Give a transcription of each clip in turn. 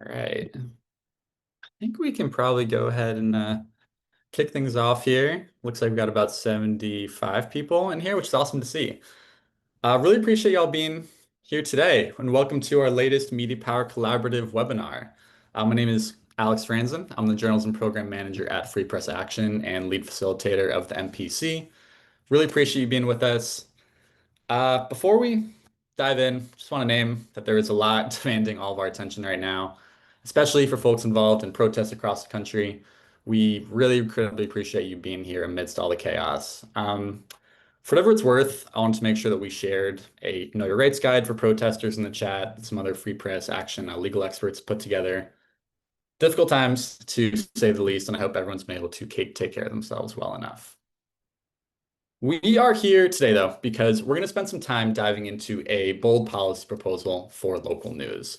All right. I think we can probably go ahead and kick things off here. Looks like we've got about 75 people in here, which is awesome to see. Really appreciate y'all being here today, and welcome to our latest Media Power Collaborative webinar. My name is Alex Franzen. I'm the Journalism Program Manager at Free Press Action and lead facilitator of the MPC. Really appreciate you being with us. Before we dive in, just want to name that there is a lot demanding all of our attention right now, especially for folks involved in protests across the country. We really incredibly appreciate you being here amidst all the chaos. For whatever it's worth, I wanted to make sure that we shared a Know Your Rights guide for protesters in the chat that some other free press action legal experts put together. Difficult times, to say the least, and I hope everyone's been able to take care of themselves well enough. We are here today, though, because we're going to spend some time diving into a bold policy proposal for local news.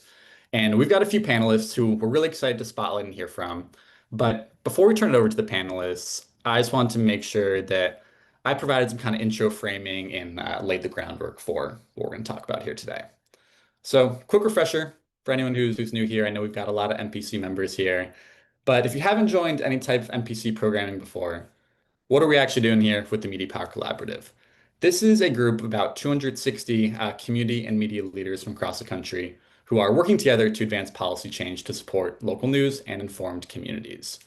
And we've got a few panelists who we're really excited to spotlight and hear from. But before we turn it over to the panelists, I just want to make sure that I provided some kind of intro framing and laid the groundwork for what we're going to talk about here today. So, quick refresher for anyone who's new here. I know we've got a lot of MPC members here. But if you haven't joined any type of MPC programming before, what are we actually doing here with the Media Power Collaborative? This is a group of about 260 community and media leaders from across the country who are working together to advance policy change to support local news and informed communities.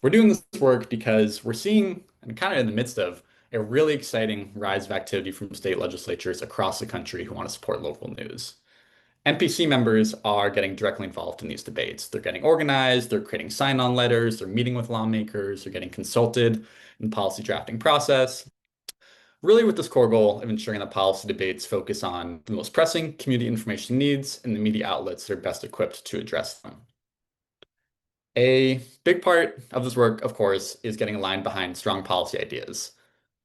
We're doing this work because we're seeing, and kind of in the midst of, a really exciting rise of activity from state legislatures across the country who want to support local news. NPC members are getting directly involved in these debates. They're getting organized, they're creating sign-on letters, they're meeting with lawmakers, they're getting consulted in the policy drafting process, really with this core goal of ensuring that policy debates focus on the most pressing community information needs and the media outlets that are best equipped to address them. A big part of this work, of course, is getting aligned behind strong policy ideas.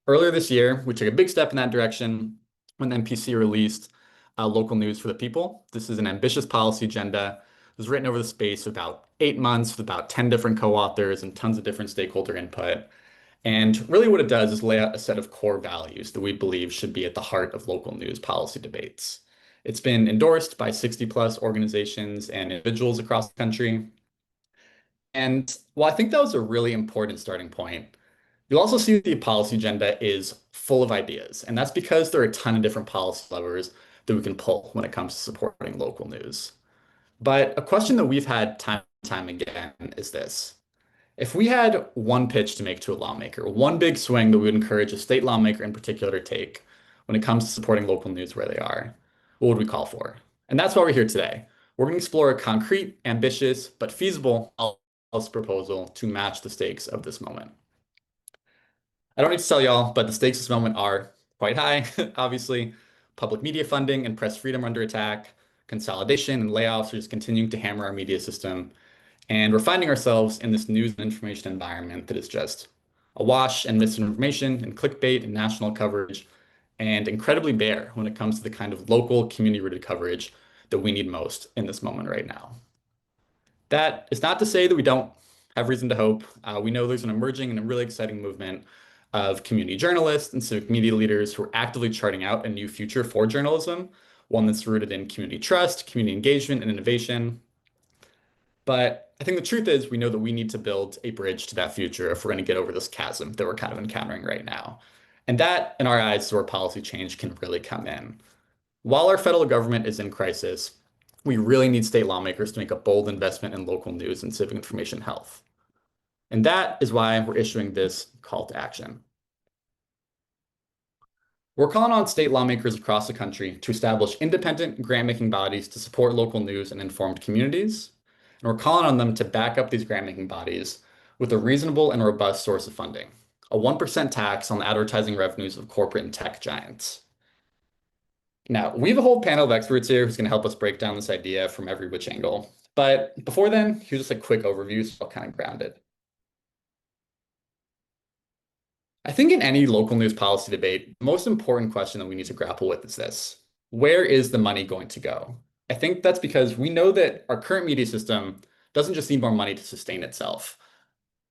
Earlier this year, we took a big step in that direction when the MPC released Local News for the People. This is an ambitious policy agenda. It was written over the space of about 8 months with about 10 different co-authors and tons of different stakeholder input. And really what it does is lay out a set of core values that we believe should be at the heart of local news policy debates. It's been endorsed by 60 plus organizations and individuals across the country. And while I think that was a really important starting point, you'll also see that the policy agenda is full of ideas. And that's because there are a ton of different policy levers that we can pull when it comes to supporting local news. But a question that we've had time and time again is this. If we had one pitch to make to a lawmaker, one big swing that we would encourage a state lawmaker in particular to take when it comes to supporting local news where they are, what would we call for? And that's why we're here today. We're going to explore a concrete, ambitious, but feasible policy proposal to match the stakes of this moment. I don't need to tell y'all, but the stakes of this moment are quite high, obviously. Public media funding and press freedom are under attack. Consolidation and layoffs are just continuing to hammer our media system. And we're finding ourselves in this news and information environment that is just awash in misinformation and clickbait and national coverage, and incredibly bare when it comes to the kind of local community-rooted coverage that we need most in this moment right now. That is not to say that we don't have reason to hope. We know there's an emerging and a really exciting movement of community journalists and civic media leaders who are actively charting out a new future for journalism, one that's rooted in community trust, community engagement, and innovation. But I think the truth is we know that we need to build a bridge to that future if we're going to get over this chasm that we're kind of encountering right now. And that, in our eyes, is where policy change can really come in. While our federal government is in crisis, we really need state lawmakers to make a bold investment in local news and civic information health. And that is why we're issuing this call to action. We're calling on state lawmakers across the country to establish independent grant-making bodies to support local news and informed communities. And we're calling on them to back up these grant-making bodies with a reasonable and robust source of funding, a 1% tax on the advertising revenues of corporate and tech giants. Now, we have a whole panel of experts here who's going to help us break down this idea from every which angle. But before then, here's just a quick overview so I'll kind of ground it. I think in any local news policy debate, the most important question that we need to grapple with is this. Where is the money going to go? I think that's because we know that our current media system doesn't just need more money to sustain itself.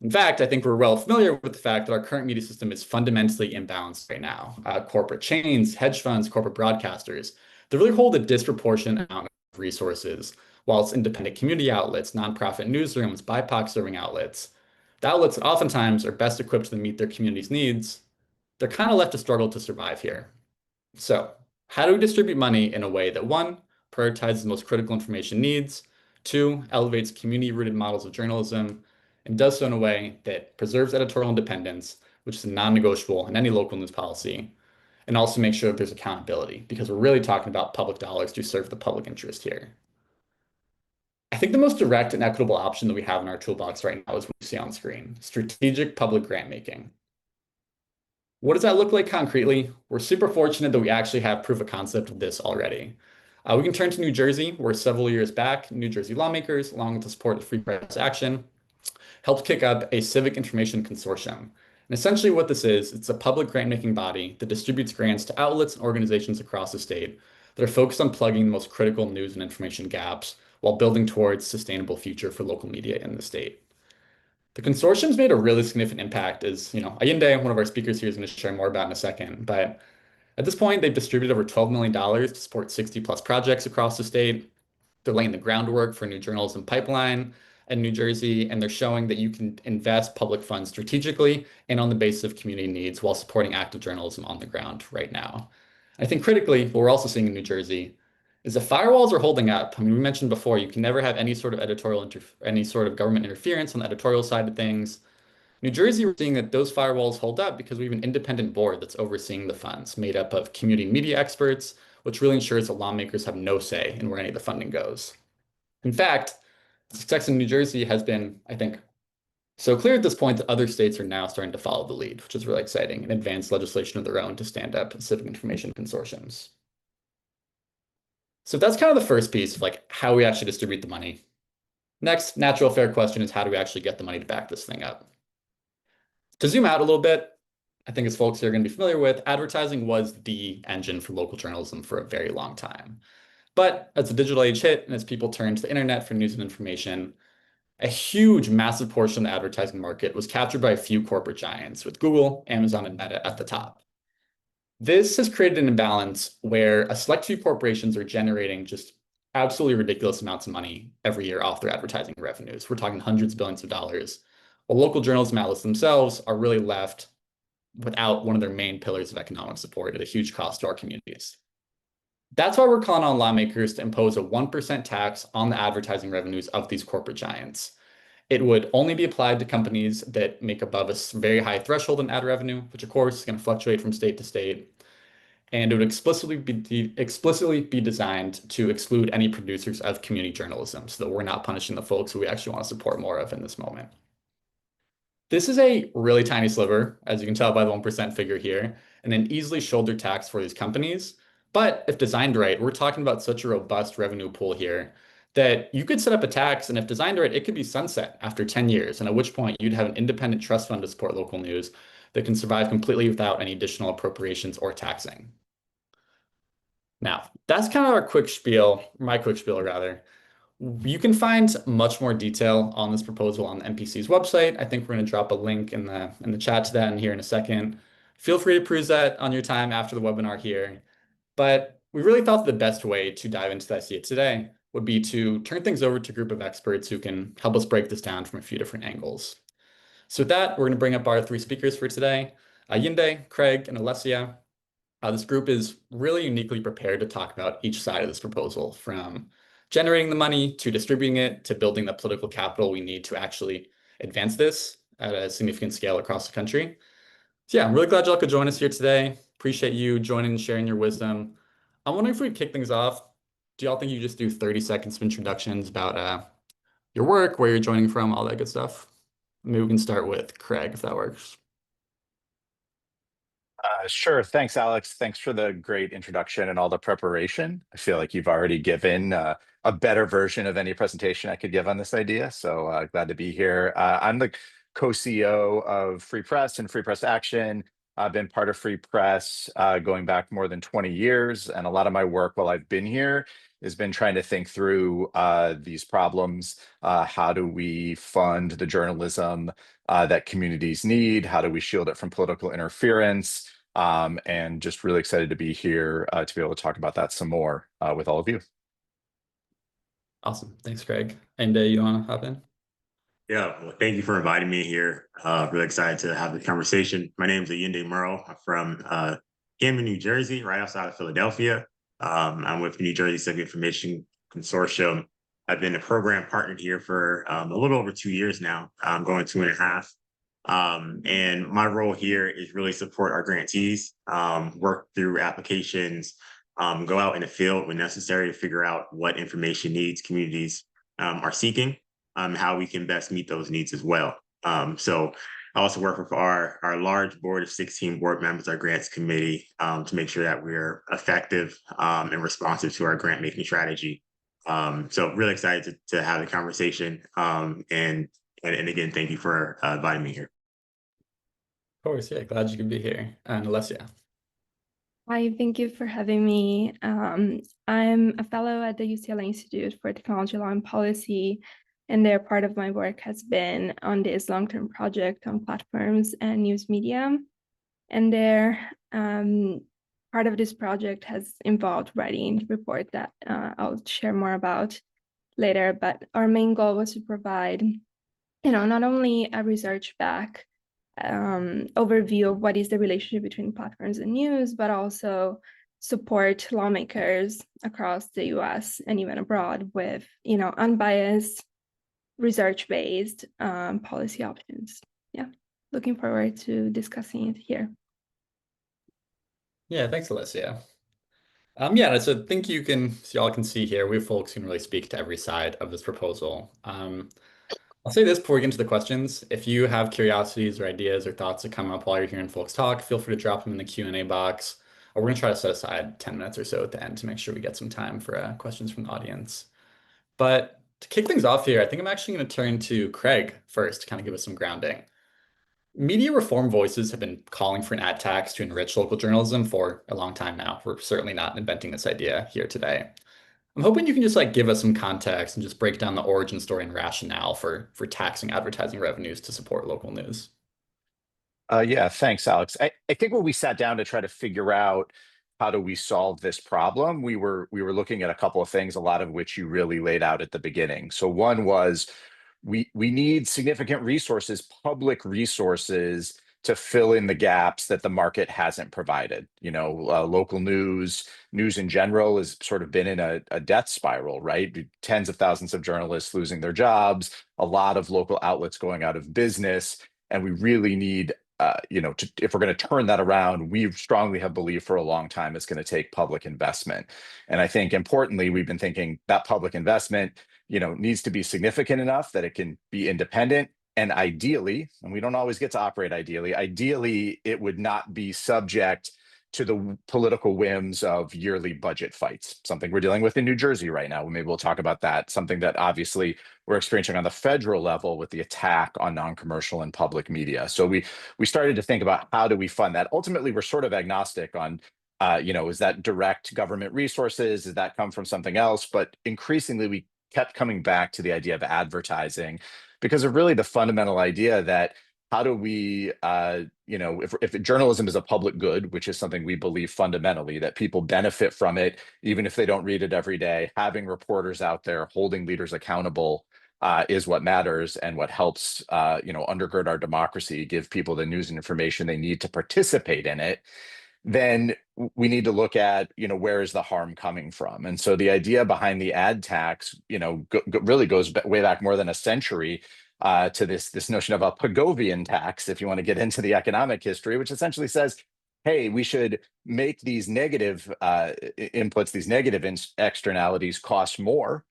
In fact, I think we're well familiar with the fact that our current media system is fundamentally imbalanced right now. Corporate chains, hedge funds, corporate broadcasters, they really hold a disproportionate amount of resources while it's independent community outlets, nonprofit newsrooms, BIPOC serving outlets, the outlets that oftentimes are best equipped to meet their community's needs, they're kind of left to struggle to survive here. So, how do we distribute money in a way that one, prioritizes the most critical information needs, two, elevates community-rooted models of journalism, and does so in a way that preserves editorial independence, which is non-negotiable in any local news policy, and also make sure that there's accountability, because we're really talking about public dollars to serve the public interest here. I think the most direct and equitable option that we have in our toolbox right now is what you see on screen, strategic public grant making. What does that look like concretely? We're super fortunate that we actually have proof of concept of this already. We can turn to New Jersey, where several years back, New Jersey lawmakers, along with the support of Free Press Action, helped kick up a civic information consortium. And essentially what this is, it's a public grant-making body that distributes grants to outlets and organizations across the state that are focused on plugging the most critical news and information gaps while building towards sustainable future for local media in the state. The consortium's made a really significant impact as, Allende, one of our speakers here, is going to share more about in a second. But at this point, they've distributed over $12 million to support 60 plus projects across the state. They're laying the groundwork for a new journalism pipeline in New Jersey, and they're showing that you can invest public funds strategically and on the basis of community needs while supporting active journalism on the ground right now. I think critically, what we're also seeing in New Jersey is the firewalls are holding up. I mean, we mentioned before, you can never have any sort of any sort of government interference on the editorial side of things. New Jersey, we're seeing that those firewalls hold up because we have an independent board that's overseeing the funds, made up of community media experts, which really ensures that lawmakers have no say in where any of the funding goes. In fact, the success in New Jersey has been, I think, so clear at this point that other states are now starting to follow the lead, which is really exciting, and advance legislation of their own to stand up civic information consortiums. So that's kind of the first piece of like how we actually distribute the money. Next, natural fair question is how do we actually get the money to back this thing up? To zoom out a little bit, I think as folks are going to be familiar with, advertising was the engine for local journalism for a very long time. But as the digital age hit and as people turned to the internet for news and information, a huge, massive portion of the advertising market was captured by a few corporate giants, with Google, Amazon, and Meta at the top. This has created an imbalance where a select few corporations are generating just absolutely ridiculous amounts of money every year off their advertising revenues. We're talking hundreds of billions of dollars, while local journalism outlets themselves are really left without one of their main pillars of economic support at a huge cost to our communities. That's why we're calling on lawmakers to impose a 1% tax on the advertising revenues of these corporate giants. It would only be applied to companies that make above a very high threshold in ad revenue, which of course is going to fluctuate from state to state. And it would explicitly be designed to exclude any producers of community journalism so that we're not punishing the folks who we actually want to support more of in this moment. This is a really tiny sliver, as you can tell by the 1% figure here, and an easily shouldered tax for these companies. But if designed right, we're talking about such a robust revenue pool here that you could set up a tax, and if designed right, it could be sunset after 10 years, and at which point you'd have an independent trust fund to support local news that can survive completely without any additional appropriations or taxing. Now, that's kind of our quick spiel, my quick spiel rather. You can find much more detail on this proposal on the MPC's website. I think we're going to drop a link in the chat to that in here in a second. Feel free to peruse that on your time after the webinar here. But we really thought the best way to dive into this idea today would be to turn things over to a group of experts who can help us break this down from a few different angles. So with that, we're going to bring up our three speakers for today, Yinde, Craig, and Alessia. This group is really uniquely prepared to talk about each side of this proposal, from generating the money to distributing it to building the political capital we need to actually advance this at a significant scale across the country. So yeah, I'm really glad y'all could join us here today. Appreciate you joining and sharing your wisdom. I'm wondering if we kick things off. Do y'all think you just do 30 seconds of introductions about your work, where you're joining from, all that good stuff? Maybe we can start with Craig, if that works. Sure. Thanks, Alex. Thanks for the great introduction and all the preparation. I feel like you've already given a better version of any presentation I could give on this idea. So glad to be here. I'm the co-CEO of Free Press and Free Press Action. I've been part of Free Press going back more than 20 years. And a lot of my work while I've been here has been trying to think through these problems. How do we fund the journalism that communities need? How do we shield it from political interference? And just really excited to be here to be able to talk about that some more with all of you. Awesome. Thanks, Craig. And you want to hop in? Yeah, well, thank you for inviting me here. Really excited to have the conversation. My name is Ayinde Murrow. I'm from Camden, New Jersey, right outside of Philadelphia. I'm with the New Jersey Civic Information Consortium. I've been a program partner here for a little over 2 years now. I'm going 2.5. And my role here is really support our grantees, work through applications, go out in the field when necessary to figure out what information needs communities are seeking, how we can best meet those needs as well. So I also work with our large board of 16 board members, our grants committee, to make sure that we're effective and responsive to our grant making strategy. So really excited to have the conversation. And again, thank you for inviting me here. Of course, yeah, glad you could be here. And Alessia. Hi, thank you for having me. I'm a fellow at the UCLA Institute for Technology, Law, and Policy, and there part of my work has been on this long-term project on platforms and news media. And there, part of this project has involved writing a report that I'll share more about later. But our main goal was to provide, not only a research back overview of what is the relationship between platforms and news, but also support lawmakers across the US and even abroad with, unbiased, research-based policy options. Yeah, looking forward to discussing it here. Yeah, thanks, Alessia. Yeah, so I think y'all can see here, we folks can really speak to every side of this proposal. I'll say this before we get into the questions. If you have curiosities or ideas or thoughts that come up while you're hearing folks talk, feel free to drop them in the Q&A box. Or we're going to try to set aside 10 minutes or so at the end to make sure we get some time for questions from the audience. But to kick things off here, I think I'm actually going to turn to Craig first to kind of give us some grounding. Media reform voices have been calling for an ad tax to enrich local journalism for a long time now. We're certainly not inventing this idea here today. I'm hoping you can just give us some context and just break down the origin story and rationale for taxing advertising revenues to support local news. Yeah, thanks, Alex. I think when we sat down to try to figure out how do we solve this problem, we were looking at a couple of things, a lot of which you really laid out at the beginning. So one was we need significant resources, public resources, to fill in the gaps that the market hasn't provided. Local news in general has sort of been in a death spiral, right? Tens of thousands of journalists losing their jobs, a lot of local outlets going out of business, and we really need if we're going to turn that around, we strongly have believed for a long time it's going to take public investment. And I think importantly, we've been thinking that public investment, needs to be significant enough that it can be independent. And ideally, and we don't always get to operate ideally, it would not be subject to the political whims of yearly budget fights, something we're dealing with in New Jersey right now. Maybe we'll talk about that, something that obviously we're experiencing on the federal level with the attack on non-commercial and public media. So we started to think about how do we fund that. Ultimately, we're sort of agnostic on, is that direct government resources? Does that come from something else? But increasingly, we kept coming back to the idea of advertising because of really the fundamental idea that how do we, if journalism is a public good, which is something we believe fundamentally, that people benefit from it, even if they don't read it every day, having reporters out there holding leaders accountable is what matters and what helps, undergird our democracy, give people the news and information they need to participate in it. Then we need to look at, where is the harm coming from? And so the idea behind the ad tax, really goes way back more than a century to this notion of a Pagovian tax, if you want to get into the economic history, which essentially says, hey, we should make these negative inputs, these negative externalities cost more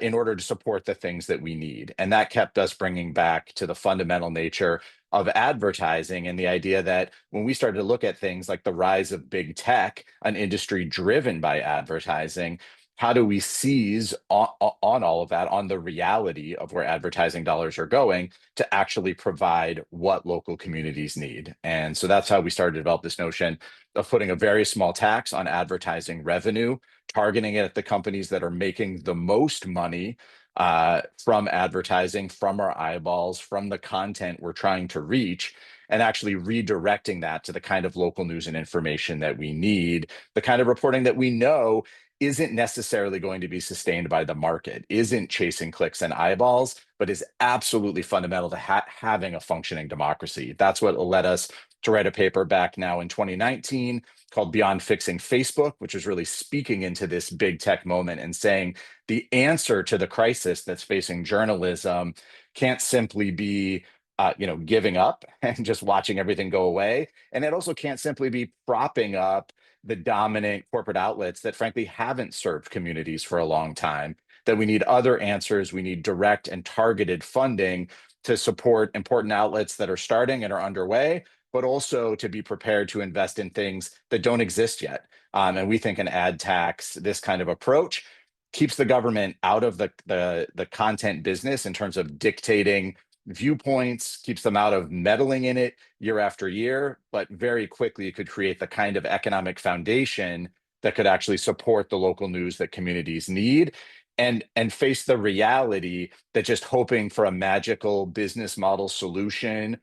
in order to support the things that we need. And that kept us bringing back to the fundamental nature of advertising and the idea that when we started to look at things like the rise of big tech, an industry driven by advertising, how do we seize on all of that, on the reality of where advertising dollars are going to actually provide what local communities need? And so that's how we started to develop this notion of putting a very small tax on advertising revenue, targeting it at the companies that are making the most money from advertising, from our eyeballs, from the content we're trying to reach, and actually redirecting that to the kind of local news and information that we need, the kind of reporting that we know isn't necessarily going to be sustained by the market, isn't chasing clicks and eyeballs, but is absolutely fundamental to having a functioning democracy. That's what led us to write a paper back now in 2019 called Beyond Fixing Facebook, which is really speaking into this big tech moment and saying the answer to the crisis that's facing journalism can't simply be giving up and just watching everything go away. And it also can't simply be propping up the dominant corporate outlets that frankly haven't served communities for a long time, that we need other answers. We need direct and targeted funding to support important outlets that are starting and are underway, but also to be prepared to invest in things that don't exist yet. And we think an ad tax, this kind of approach, keeps the government out of the content business in terms of dictating viewpoints, keeps them out of meddling in it year after year, but very quickly it could create the kind of economic foundation that could actually support the local news that communities need, and face the reality that just hoping for a magical business model solution,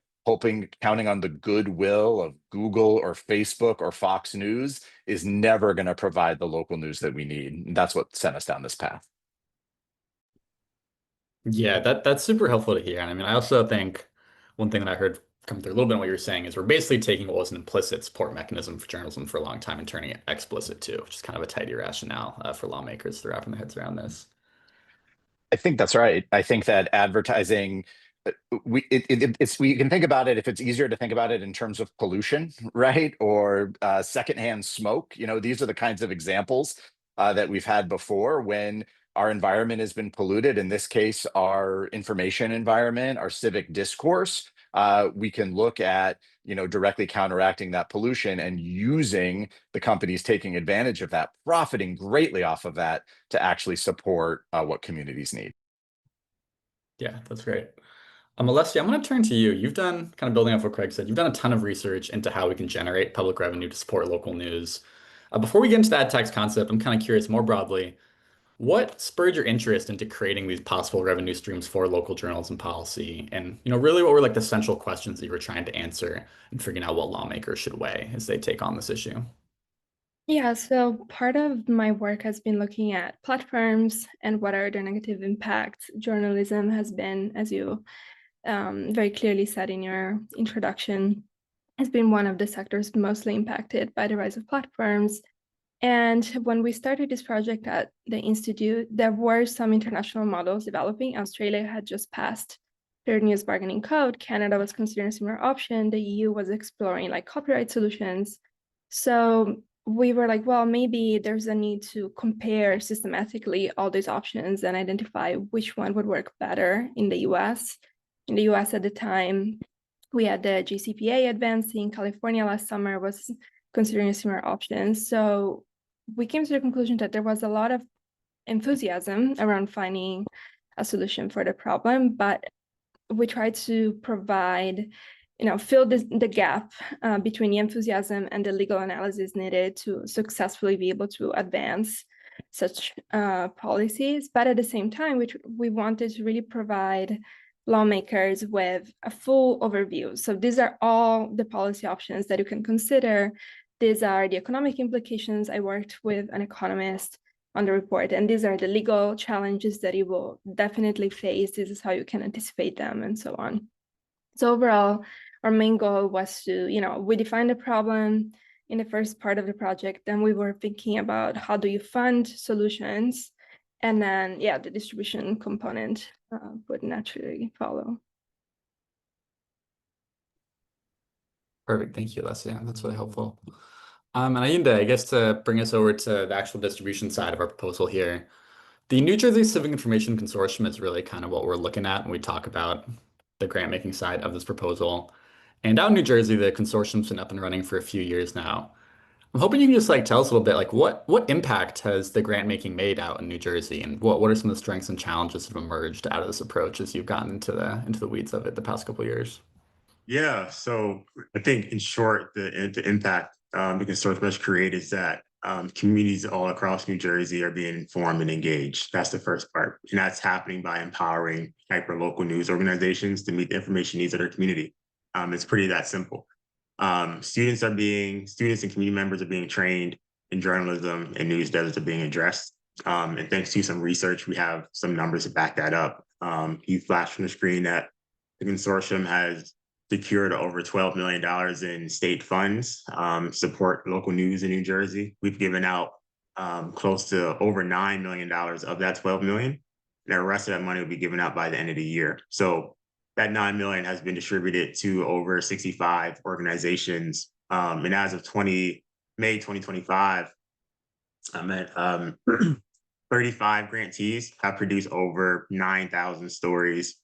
counting on the goodwill of Google or Facebook or Fox News is never going to provide the local news that we need. And that's what sent us down this path. Yeah, that's super helpful to hear. And I mean, I also think one thing that I heard come through a little bit of what you were saying is we're basically taking what was an implicit support mechanism for journalism for a long time and turning it explicit too, which is kind of a tidy rationale for lawmakers to wrapping their heads around this. I think that's right. I think that advertising, we can think about it if it's easier to think about it in terms of pollution, right? Or secondhand smoke. These are the kinds of examples that we've had before when our environment has been polluted. In this case, our information environment, our civic discourse. We can look at directly counteracting that pollution and using the companies taking advantage of that, profiting greatly off of that to actually support what communities need. Yeah, that's great. Alessia, I'm going to turn to you. You've done, kind of building off what Craig said, you've done a ton of research into how we can generate public revenue to support local news. Before we get into the ad tax concept, I'm kind of curious more broadly, what spurred your interest into creating these possible revenue streams for local journalism policy? And, really what were like the central questions that you were trying to answer and figuring out what lawmakers should weigh as they take on this issue? Yeah, so part of my work has been looking at platforms and what are their negative impacts. Journalism has been, as you very clearly said in your introduction, has been one of the sectors mostly impacted by the rise of platforms. And when we started this project at the Institute, there were some international models developing. Australia had just passed their news bargaining code. Canada was considering a similar option. The EU was exploring like copyright solutions. So we were like, well, maybe there's a need to compare systematically all these options and identify which one would work better in the US. In the US at the time, we had the GCPA advancing. California last summer was considering a similar option. So we came to the conclusion that there was a lot of enthusiasm around finding a solution for the problem, but we tried to provide, fill the gap between the enthusiasm and the legal analysis needed to successfully be able to advance such policies. But at the same time, we wanted to really provide lawmakers with a full overview. So these are all the policy options that you can consider. These are the economic implications. I worked with an economist on the report, and these are the legal challenges that you will definitely face. This is how you can anticipate them and so on. So overall, our main goal was to, we defined the problem in the first part of the project. Then we were thinking about how do you fund solutions? And then, the distribution component would naturally follow. Perfect. Thank you, Alessia. That's really helpful. And Ayinde, I guess to bring us over to the actual distribution side of our proposal here, the New Jersey Civic Information Consortium is really kind of what we're looking at when we talk about the grant making side of this proposal. And out in New Jersey, the consortium's been up and running for a few years now. I'm hoping you can just tell us a little bit what impact has the grant making made out in New Jersey, and what are some of the strengths and challenges that have emerged out of this approach as you've gotten into the weeds of it the past couple of years? Yeah, so I think in short, the impact the consortium has created is that communities all across New Jersey are being informed and engaged. That's the first part. And that's happening by empowering hyper-local news organizations to meet the information needs of their community. It's pretty that simple. Students and community members are being trained in journalism and news deserts are being addressed. And thanks to some research, we have some numbers to back that up. You flashed from the screen that the consortium has secured over $12 million in state funds, support local news in New Jersey. We've given out close to over $9 million of that 12 million. And the rest of that money will be given out by the end of the year. So that 9 million has been distributed to over 65 organizations. And as of May 2025, I'm at 35 grantees have produced over 9,000 stories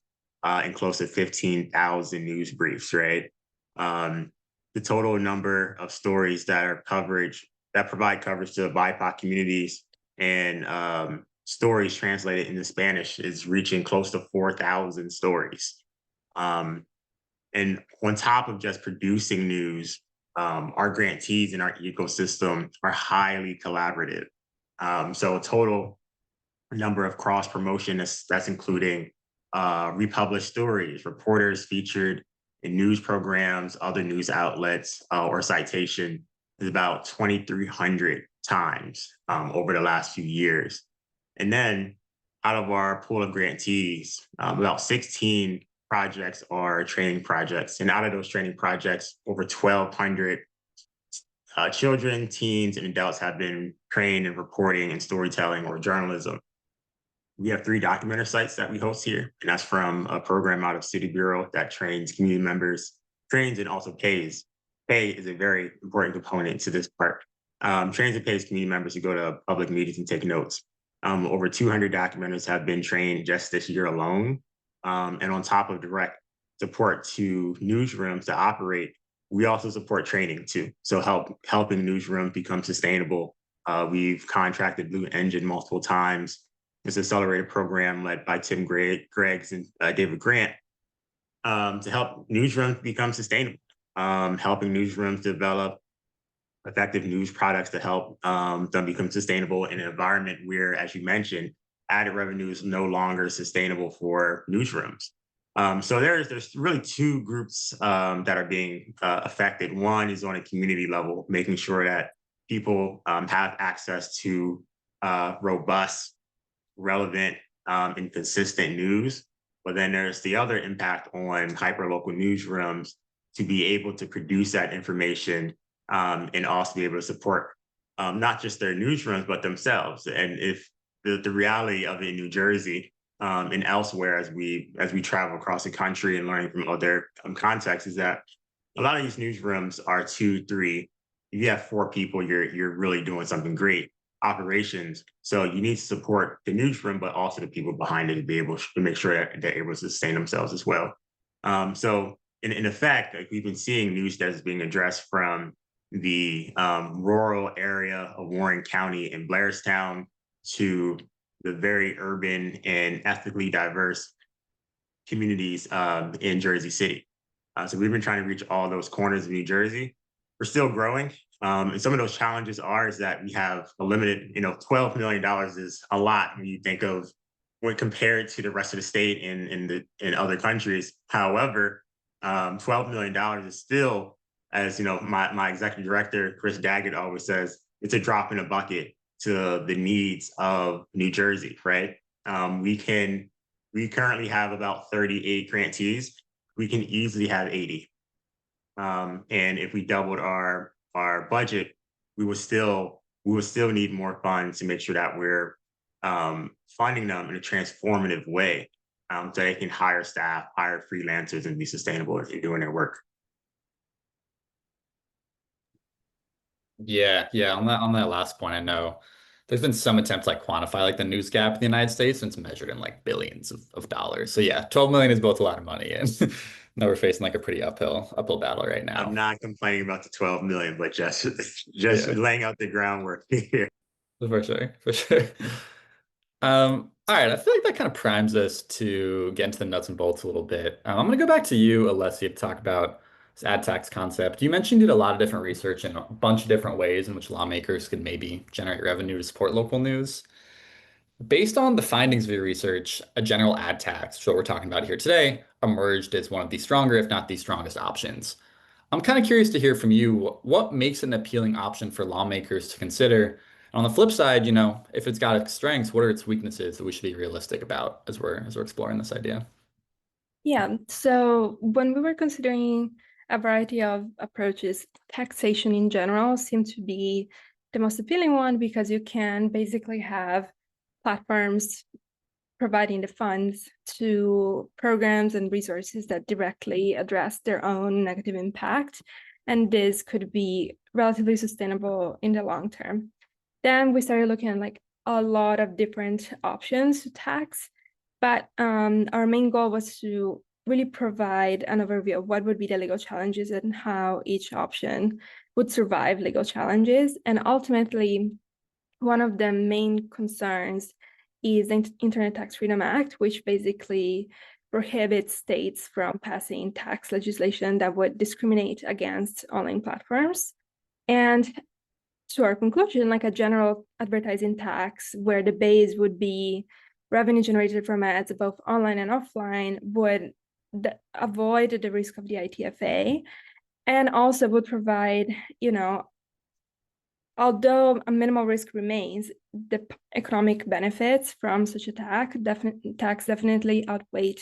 and close to 15,000 news briefs, right? The total number of stories that provide coverage to BIPOC communities and stories translated into Spanish is reaching close to 4,000 stories. And on top of just producing news, our grantees in our ecosystem are highly collaborative. So a total number of cross promotion that's including republished stories, reporters featured in news programs, other news outlets, or citation is about 2,300 times over the last few years. And then out of our pool of grantees, about 16 projects are training projects. And out of those training projects, over 1,200 children, teens, and adults have been trained in reporting and storytelling or journalism. We have 3 documenter sites that we host here, and that's from a program out of City Bureau that trains community members, trains and also pays. Pay is a very important component to this part. Trains and pays community members to go to public meetings and take notes. Over 200 documenters have been trained just this year alone. And on top of direct support to newsrooms to operate, we also support training too. So helping newsrooms become sustainable. We've contracted Blue Engine multiple times. It's an accelerated program led by Tim Greggs and David Grant to help newsrooms become sustainable, helping newsrooms develop effective news products to help them become sustainable in an environment where, as you mentioned, added revenue is no longer sustainable for newsrooms. So there's really 2 groups that are being affected. One is on a community level, making sure that people have access to robust, relevant, and consistent news. But then there's the other impact on hyperlocal newsrooms to be able to produce that information and also be able to support not just their newsrooms, but themselves. And if the reality of it in New Jersey and elsewhere as we travel across the country and learning from other contexts is that a lot of these newsrooms are 2, 3. If you have 4 people, you're really doing something great. Operations. So you need to support the newsroom, but also the people behind it to be able to make sure that they're able to sustain themselves as well. So in effect, like we've been seeing news that is being addressed from the rural area of Warren County and Blairstown to the very urban and ethnically diverse communities in Jersey City. So we've been trying to reach all those corners of New Jersey. We're still growing. And some of those challenges is that we have a limited, $12 million is a lot when you think of when compared to the rest of the state in other countries. However, $12 million is still, as my executive director, Chris Daggett, always says, it's a drop in a bucket to the needs of New Jersey, right? We currently have about 38 grantees. We can easily have 80. And if we doubled our budget, we would still need more funds to make sure that we're funding them in a transformative way, so they can hire staff, hire freelancers, and be sustainable in doing their work. Yeah. On that last point, I know there's been some attempts to like quantify like the news gap in the United States, and it's measured in like billions of dollars. So yeah, 12 million is both a lot of money, and now we're facing like a pretty uphill battle right now. I'm not complaining about the 12 million, but just laying out the groundwork here. For sure. All right, I feel like that kind of primes us to get into the nuts and bolts a little bit. I'm going to go back to you, Alessia, to talk about this ad tax concept. You mentioned you did a lot of different research in a bunch of different ways in which lawmakers could maybe generate revenue to support local news. Based on the findings of your research, a general ad tax, which is what we're talking about here today, emerged as one of the stronger, if not the strongest options. I'm kind of curious to hear from you. What makes it an appealing option for lawmakers to consider? And on the flip side, if it's got its strengths, what are its weaknesses that we should be realistic about as we're exploring this idea? Yeah, so when we were considering a variety of approaches, taxation in general seemed to be the most appealing one because you can basically have platforms providing the funds to programs and resources that directly address their own negative impact. And this could be relatively sustainable in the long term. Then we started looking at like a lot of different options to tax, but our main goal was to really provide an overview of what would be the legal challenges and how each option would survive legal challenges. And ultimately, one of the main concerns is the Internet Tax Freedom Act, which basically prohibits states from passing tax legislation that would discriminate against online platforms. And to our conclusion, like a general advertising tax where the base would be revenue generated from ads both online and offline would avoid the risk of the ITFA and also would provide, although a minimal risk remains, the economic benefits from such a tax definitely outweigh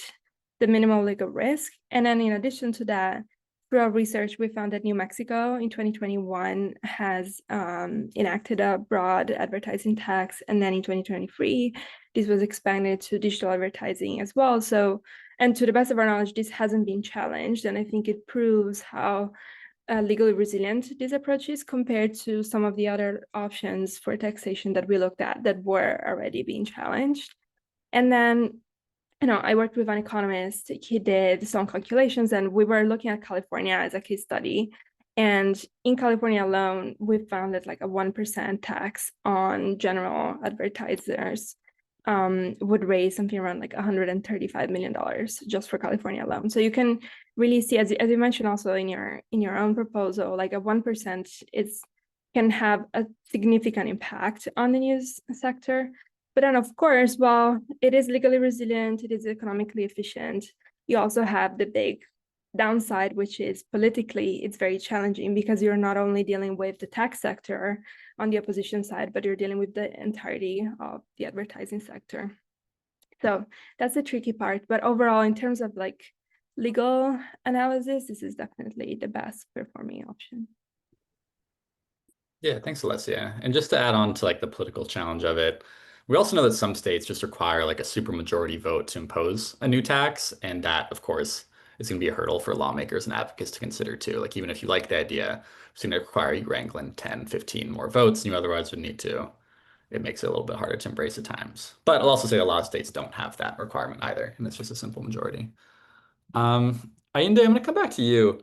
the minimal legal risk. And then in addition to that, through our research, we found that New Mexico in 2021 has enacted a broad advertising tax. And then in 2023, this was expanded to digital advertising as well. So, and to the best of our knowledge, this hasn't been challenged. And I think it proves how legally resilient this approach is compared to some of the other options for taxation that we looked at that were already being challenged. And then, I worked with an economist. He did some calculations, and we were looking at California as a case study. And in California alone, we found that like a 1% tax on general advertisers would raise something around like $135 million just for California alone. So you can really see, as you mentioned also in your own proposal, like a 1% can have a significant impact on the news sector. But then, of course, while it is legally resilient, it is economically efficient, you also have the big downside, which is politically, it's very challenging because you're not only dealing with the tax sector on the opposition side, but you're dealing with the entirety of the advertising sector. So that's the tricky part. But overall, in terms of like legal analysis, this is definitely the best performing option. Yeah, thanks, Alessia. And just to add on to like the political challenge of it, we also know that some states just require like a supermajority vote to impose a new tax, and that, of course, is going to be a hurdle for lawmakers and advocates to consider too. Like even if you like the idea, it's going to require you wrangling 10, 15 more votes than you otherwise would need to. It makes it a little bit harder to embrace at times. But I'll also say a lot of states don't have that requirement either, and it's just a simple majority. Ayinde, I'm going to come back to you.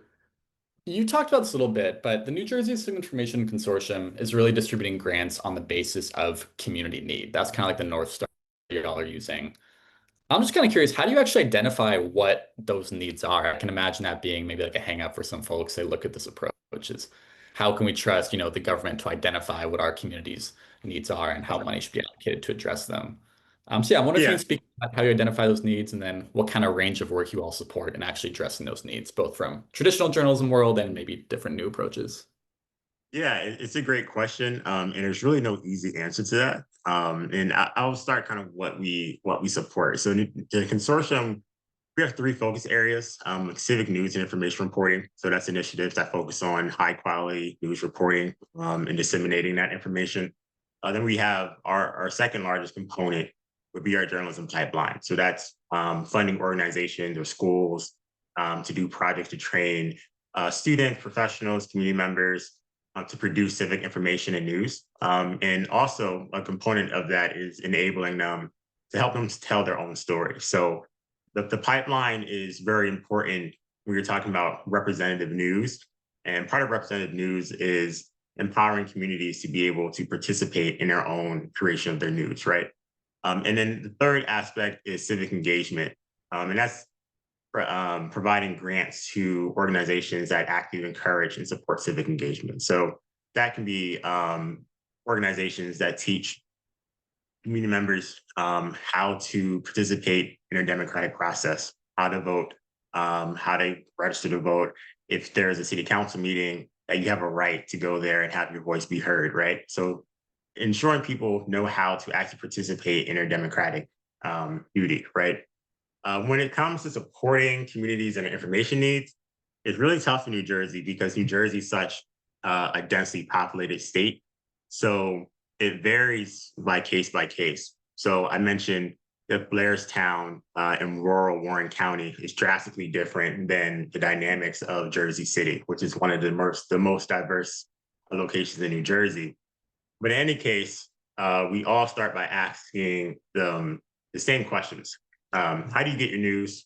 You talked about this a little bit, but the New Jersey Civic Information Consortium is really distributing grants on the basis of community need. That's kind of like the North Star y'all are using. I'm just kind of curious, how do you actually identify what those needs are? I can imagine that being maybe like a hang up for some folks. They look at this approach is how can we trust, the government to identify what our community's needs are and how money should be allocated to address them. So yeah, I wonder if you Yeah, can speak about how you identify those needs and then what kind of range of work you all support in actually addressing those needs, both from traditional journalism world and maybe different new approaches. yeah, it's a great question, and there's really no easy answer to that. And I'll start kind of what we support. So the consortium, we have three focus areas: like civic news and information reporting. So that's initiatives that focus on high quality news reporting and disseminating that information. Then we have our second largest component would be our journalism pipeline. So that's funding organizations or schools to do projects to train students, professionals, community members to produce civic information and news. And also a component of that is enabling them to help them tell their own story. So the pipeline is very important when you're talking about representative news. And part of representative news is empowering communities to be able to participate in their own creation of their news, right? And then the third aspect is civic engagement. And that's providing grants to organizations that actively encourage and support civic engagement. So that can be organizations that teach community members how to participate in a democratic process, how to vote, how to register to vote. If there's a city council meeting, that you have a right to go there and have your voice be heard, right? So ensuring people know how to actually participate in their democratic duty, right? When it comes to supporting communities and their information needs, it's really tough in New Jersey because New Jersey is such a densely populated state. So it varies by case by case. So I mentioned that Blairstown in rural Warren County is drastically different than the dynamics of Jersey City, which is one of the most diverse locations in New Jersey. But in any case, we all start by asking the same questions. How do you get your news?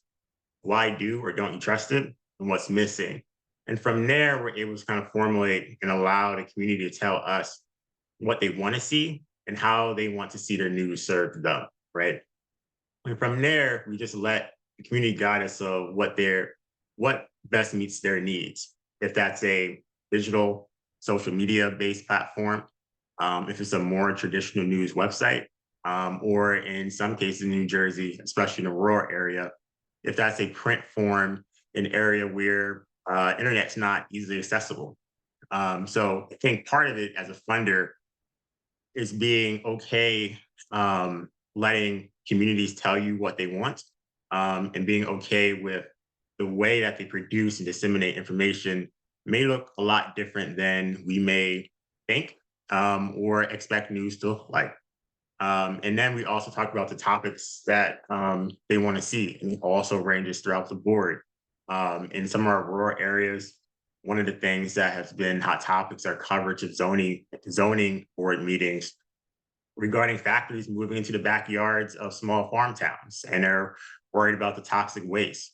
Why do or don't you trust it? And what's missing? And from there, we're able to kind of formulate and allow the community to tell us what they want to see and how they want to see their news served to them, right? And from there, we just let the community guide us of what best meets their needs. If that's a digital social media based platform, if it's a more traditional news website, or in some cases in New Jersey, especially in the rural area, if that's a print form, an area where internet's not easily accessible. So I think part of it as a funder is being okay letting communities tell you what they want, and being okay with the way that they produce and disseminate information may look a lot different than we may think, or expect news to look like. And then we also talk about the topics that they want to see, and it also ranges throughout the board. In some of our rural areas, one of the things that has been hot topics are coverage of zoning board meetings regarding factories moving into the backyards of small farm towns, and they're worried about the toxic waste.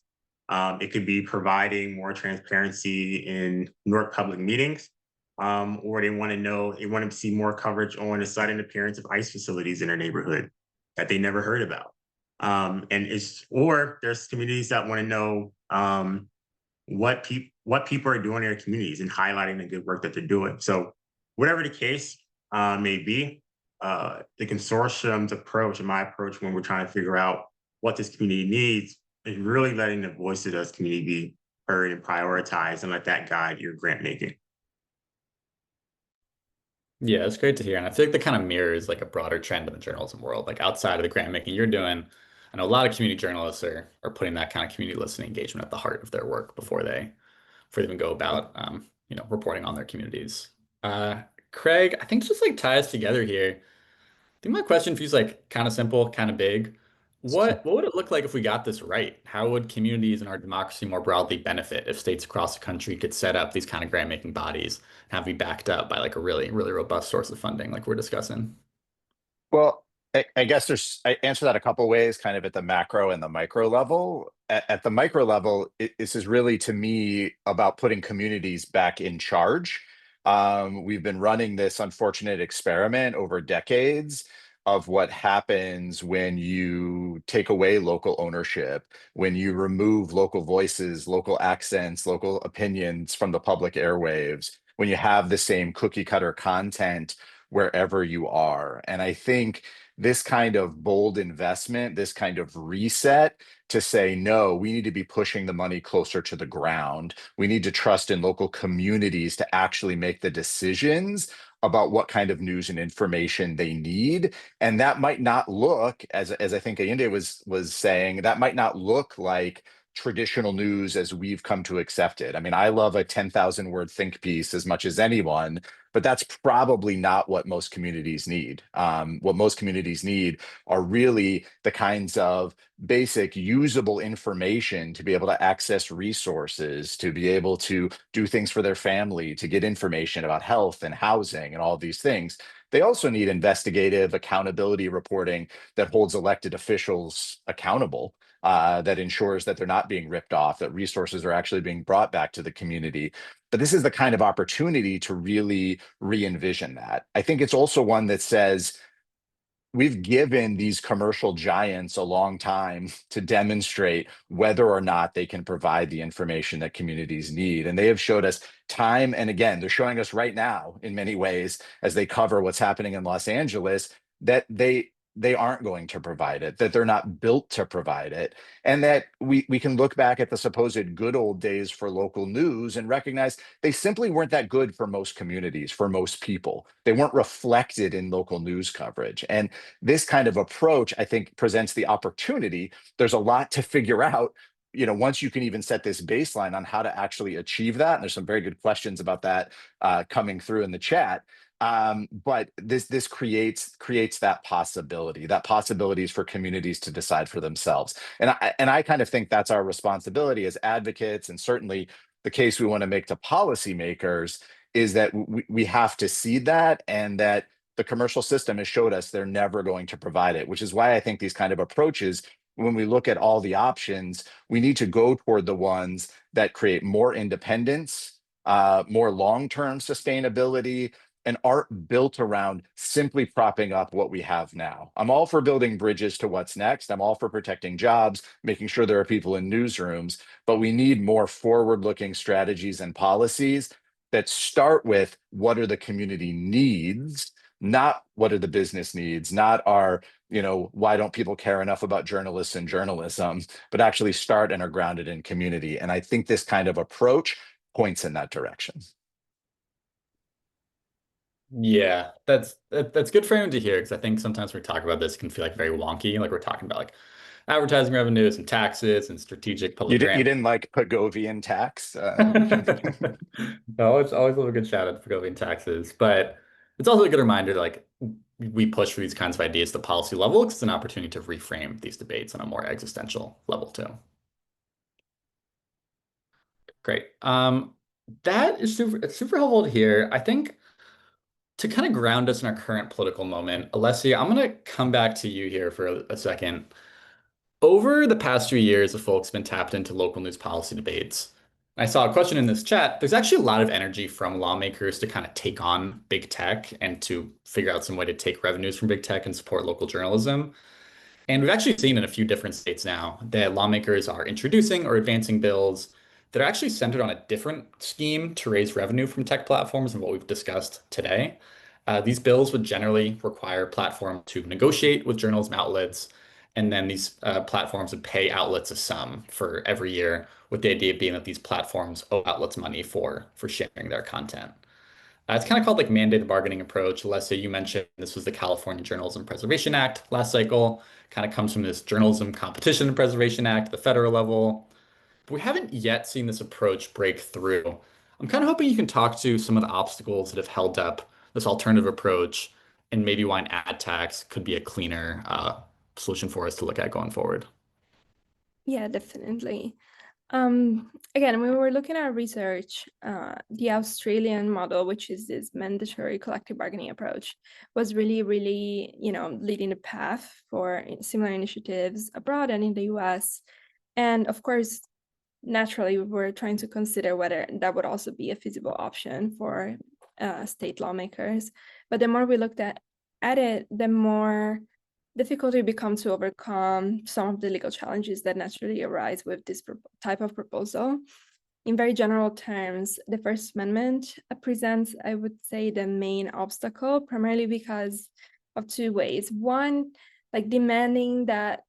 It could be providing more transparency in Newark public meetings, or they want to see more coverage on the sudden appearance of ICE facilities in their neighborhood that they never heard about. Or there's communities that want to know what people are doing in their communities and highlighting the good work that they're doing. So whatever the case may be, the consortium's approach and my approach when we're trying to figure out what this community needs is really letting the voice of this community be heard and prioritized, and let that guide your grant making. Yeah, it's great to hear. And I feel like that kind of mirrors like a broader trend in the journalism world, like outside of the grant making you're doing. I know a lot of community journalists are putting that kind of community listening engagement at the heart of their work before they even go about reporting on their communities. Craig, I think just like tie us together here. I think my question for you is like kind of simple, kind of big. What would it look like if we got this right? How would communities and our democracy more broadly benefit if states across the country could set up these kind of grant making bodies and have be backed up by like a really, really robust source of funding like we're discussing? Well, I guess I answer that a couple ways, kind of at the macro and the micro level. At the micro level, this is really to me about putting communities back in charge. We've been running this unfortunate experiment over decades of what happens when you take away local ownership, when you remove local voices, local accents, local opinions from the public airwaves, when you have the same cookie cutter content wherever you are. And I think this kind of bold investment, this kind of reset to say, no, we need to be pushing the money closer to the ground. We need to trust in local communities to actually make the decisions about what kind of news and information they need. And that might not look, as I think Ayinde was saying, that might not look like traditional news as we've come to accept it. I mean, I love a 10,000 word think piece as much as anyone, but that's probably not what most communities need. What most communities need are really the kinds of basic usable information to be able to access resources, to be able to do things for their family, to get information about health and housing and all these things. They also need investigative accountability reporting that holds elected officials accountable, that ensures that they're not being ripped off, that resources are actually being brought back to the community. But this is the kind of opportunity to really re-envision that. I think it's also one that says, we've given these commercial giants a long time to demonstrate whether or not they can provide the information that communities need. And they have showed us time and again, they're showing us right now in many ways as they cover what's happening in Los Angeles, that they aren't going to provide it, that they're not built to provide it, and that we can look back at the supposed good old days for local news and recognize they simply weren't that good for most communities, for most people. They weren't reflected in local news coverage. And this kind of approach, I think, presents the opportunity. There's a lot to figure out, once you can even set this baseline on how to actually achieve that. And there's some very good questions about that coming through in the chat. But this creates that possibility. That possibility is for communities to decide for themselves. And I kind of think that's our responsibility as advocates, and certainly the case we want to make to policymakers is that we have to see that, and that the commercial system has showed us they're never going to provide it, which is why I think these kind of approaches, when we look at all the options, we need to go toward the ones that create more independence, more long-term sustainability, and aren't built around simply propping up what we have now. I'm all for building bridges to what's next. I'm all for protecting jobs, making sure there are people in newsrooms, but we need more forward-looking strategies and policies that start with what are the community needs, not what are the business needs, not our, why don't people care enough about journalists and journalism, but actually start and are grounded in community. And I think this kind of approach points in that direction. Yeah, that's good for him to hear, because I think sometimes when we talk about this, it can feel like very wonky, like we're talking about like advertising revenues and taxes and strategic You public didn't, you grant. didn't like Pagovian tax? Always love a good shout out for going taxes, but it's also a good reminder that, like, we push for these kinds of ideas at the policy level because it's an opportunity to reframe these debates on a more existential level too. Great. That is super helpful to hear. I think to kind of ground us in our current political moment, Alessia, I'm going to come back to you here for a second. Over the past few years, the folks have been tapped into local news policy debates. I saw a question in this chat. There's actually a lot of energy from lawmakers to kind of take on big tech and to figure out some way to take revenues from big tech and support local journalism. And we've actually seen in a few different states now that lawmakers are introducing or advancing bills that are actually centered on a different scheme to raise revenue from tech platforms than what we've discussed today. These bills would generally require platforms to negotiate with journalism outlets, and then these platforms would pay outlets a sum for every year, with the idea being that these platforms owe outlets money for sharing their content. It's kind of called like mandated bargaining approach. Alessia, you mentioned this was the California Journalism Preservation Act last cycle. Kind of comes from this Journalism Competition and Preservation Act at the federal level. But we haven't yet seen this approach break through. I'm kind of hoping you can talk to some of the obstacles that have held up this alternative approach, and maybe why an ad tax could be a cleaner solution for us to look at going forward. Yeah, definitely. Again, when we were looking at research, the Australian model, which is this mandatory collective bargaining approach, was really, really, leading the path for similar initiatives abroad and in the US. And of course, naturally, we were trying to consider whether that would also be a feasible option for state lawmakers. But the more we looked at it, the more difficulty becomes to overcome some of the legal challenges that naturally arise with this type of proposal. In very general terms, the First Amendment presents, I would say, the main obstacle, primarily because of two ways. One, like demanding that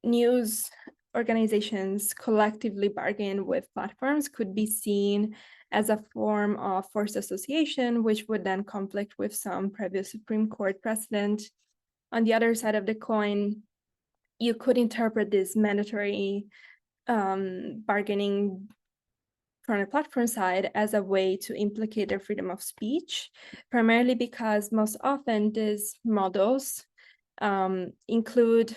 news organizations collectively bargain with platforms could be seen as a form of forced association, which would then conflict with some previous Supreme Court precedent. On the other side of the coin, you could interpret this mandatory bargaining from the platform side as a way to implicate their freedom of speech, primarily because most often these models include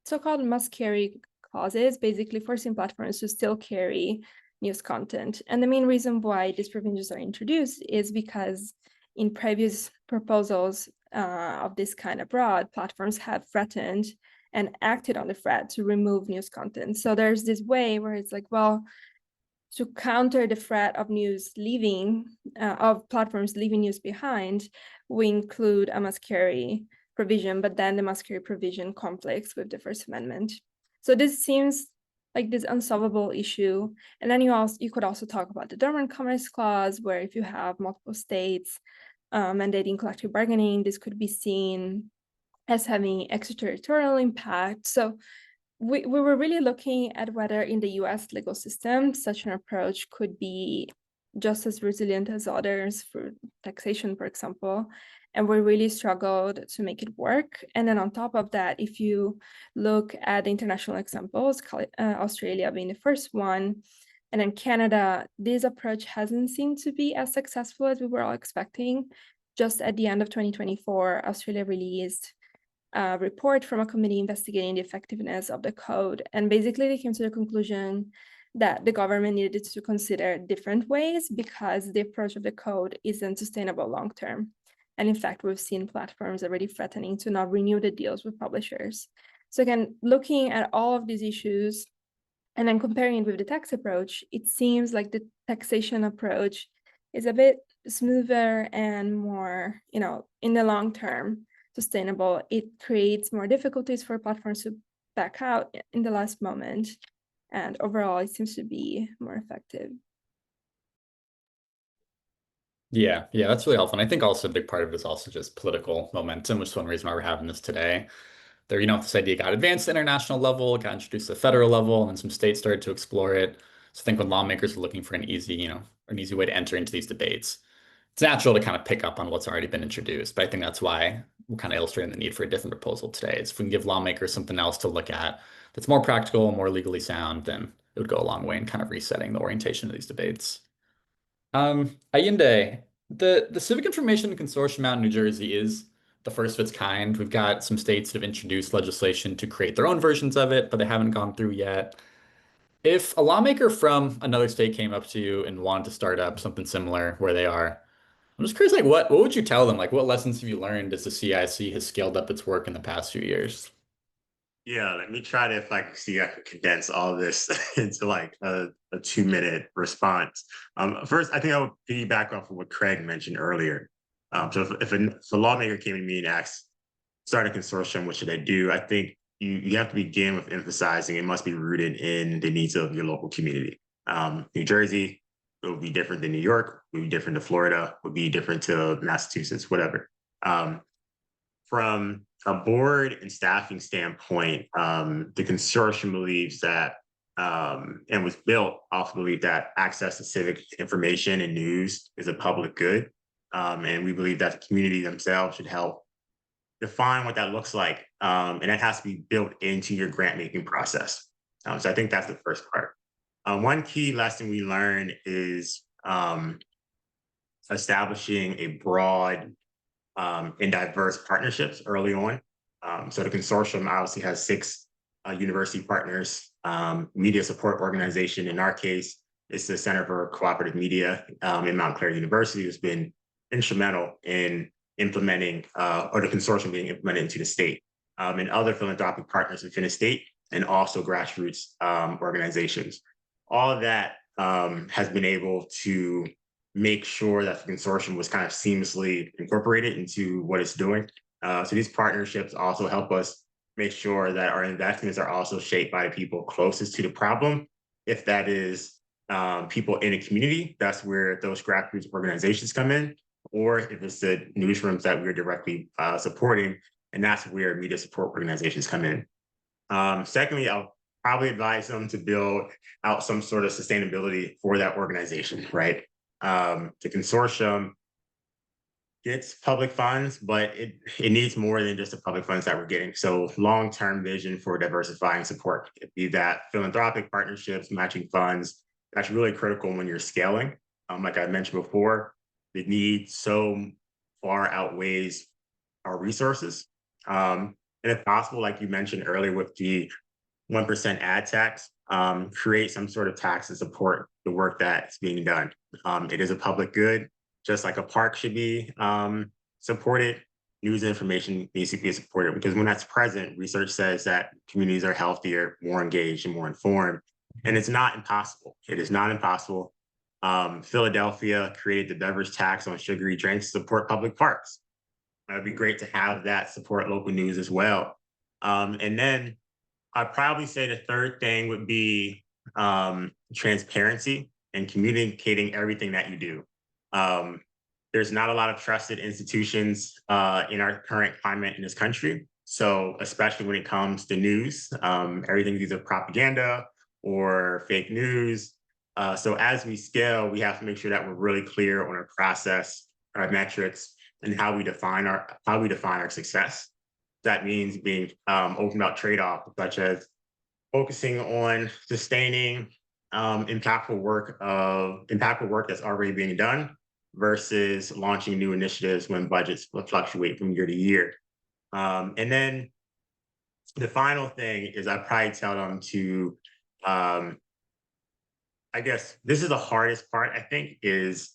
so-called must-carry clauses, basically forcing platforms to still carry news content. And the main reason why these provisions are introduced is because in previous proposals of this kind abroad, platforms have threatened and acted on the threat to remove news content. So there's this way where it's like, well, to counter the threat of news leaving, of platforms leaving news behind, we include a must-carry provision, but then the must-carry provision conflicts with the First Amendment. So this seems like this unsolvable issue. And then you could also talk about the Dormant Commerce Clause, where if you have multiple states mandating collective bargaining, this could be seen as having extraterritorial impact. So we were really looking at whether in the US legal system, such an approach could be just as resilient as others for taxation, for example. And we really struggled to make it work. And then on top of that, if you look at the international examples, Australia being the first one, and then Canada, this approach hasn't seemed to be as successful as we were all expecting. Just at the end of 2024, Australia released a report from a committee investigating the effectiveness of the code. And basically they came to the conclusion that the government needed to consider different ways because the approach of the code isn't sustainable long-term. And in fact, we've seen platforms already threatening to not renew the deals with publishers. So again, looking at all of these issues and then comparing it with the tax approach, it seems like the taxation approach is a bit smoother and more, in the long term, sustainable. It creates more difficulties for platforms to back out in the last moment. And overall, it seems to be more effective. Yeah, that's really helpful. And I think also a big part of it is also just political momentum, which is one reason why we're having this today. There, this idea got advanced to international level, got introduced to the federal level, and then some states started to explore it. So I think when lawmakers are looking for an easy way to enter into these debates, it's natural to kind of pick up on what's already been introduced. But I think that's why we're kind of illustrating the need for a different proposal today. Is if we can give lawmakers something else to look at that's more practical, more legally sound, then it would go a long way in kind of resetting the orientation of these debates. Allende, the Civic Information Consortium out in New Jersey is the first of its kind. We've got some states that have introduced legislation to create their own versions of it, but they haven't gone through yet. If a lawmaker from another state came up to you and wanted to start up something similar where they are, I'm just curious, like what would you tell them? Like what lessons have you learned as the CIC has scaled up its work in the past few years? Yeah, let me try to, if I can see, I can condense all of this into like a 2-minute response. First, I think I would piggyback off of what Craig mentioned earlier. So if a lawmaker came to me and asked, start a consortium, what should I do? I think you have to begin with emphasizing it must be rooted in the needs of your local community. New Jersey, it would be different than New York, would be different to Florida, would be different to Massachusetts, whatever. From a board and staffing standpoint, the consortium believes that, and was built off the belief that access to civic information and news is a public good. And we believe that the community themselves should help define what that looks like. And that has to be built into your grant making process. So I think that's the first part. One key lesson we learned is establishing a broad and diverse partnerships early on. So the consortium obviously has 6 university partners, media support organization. In our case, it's the Center for Cooperative Media in Montclair University, who's been instrumental in implementing, or the consortium being implemented into the state, and other philanthropic partners within the state, and also grassroots organizations. All of that has been able to make sure that the consortium was kind of seamlessly incorporated into what it's doing. So these partnerships also help us make sure that our investments are also shaped by people closest to the problem. If that is people in a community, that's where those grassroots organizations come in, or if it's the newsrooms that we're directly supporting, and that's where media support organizations come in. Secondly, I'll probably advise them to build out some sort of sustainability for that organization, right? The consortium gets public funds, but it needs more than just the public funds that we're getting. So long-term vision for diversifying support, be that philanthropic partnerships, matching funds, that's really critical when you're scaling. Like I mentioned before, the need so far outweighs our resources. And if possible, like you mentioned earlier with the 1% ad tax, create some sort of tax to support the work that's being done. It is a public good, just like a park should be supported. News and information needs to be supported, because when that's present, research says that communities are healthier, more engaged, and more informed. And it's not impossible. It is not impossible. Philadelphia created the beverage tax on sugary drinks to support public parks. It'd be great to have that support local news as well. And then I'd probably say the third thing would be transparency and communicating everything that you do. there's not a lot of trusted institutions in our current climate in this country. So especially when it comes to news, everything's either propaganda or fake news. So as we scale, we have to make sure that we're really clear on our process, our metrics, and how we define our success. That means being open about trade-offs, such as focusing on sustaining impactful work that's already being done versus launching new initiatives when budgets fluctuate from year to year. And then the final thing is I probably tell them to, I guess this is the hardest part, I think, is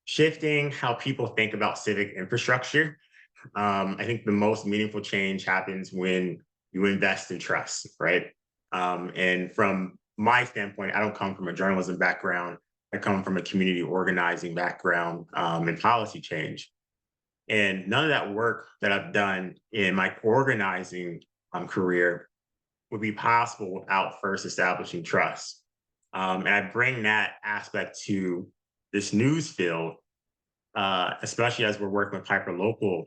shifting how people think about civic infrastructure. I think the most meaningful change happens when you invest in trust, right? And from my standpoint, I don't come from a journalism background. I come from a community organizing background and policy change. And none of that work that I've done in my organizing career would be possible without first establishing trust. And I bring that aspect to this news field, especially as we're working with hyperlocal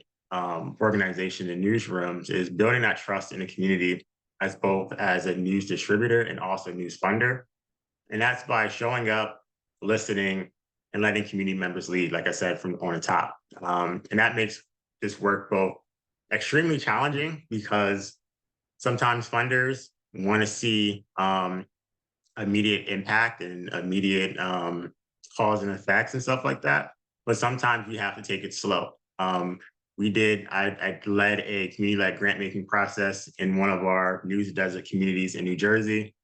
organization and newsrooms, is building that trust in the community as both as a news distributor and also news funder. And that's by showing up, listening, and letting community members lead, like I said, from on the top. And that makes this work both extremely challenging because sometimes funders want to see immediate impact and immediate cause and effects and stuff like that. But sometimes we have to take it slow. I led a community-led grant-making process in one of our news desert communities in New Jersey.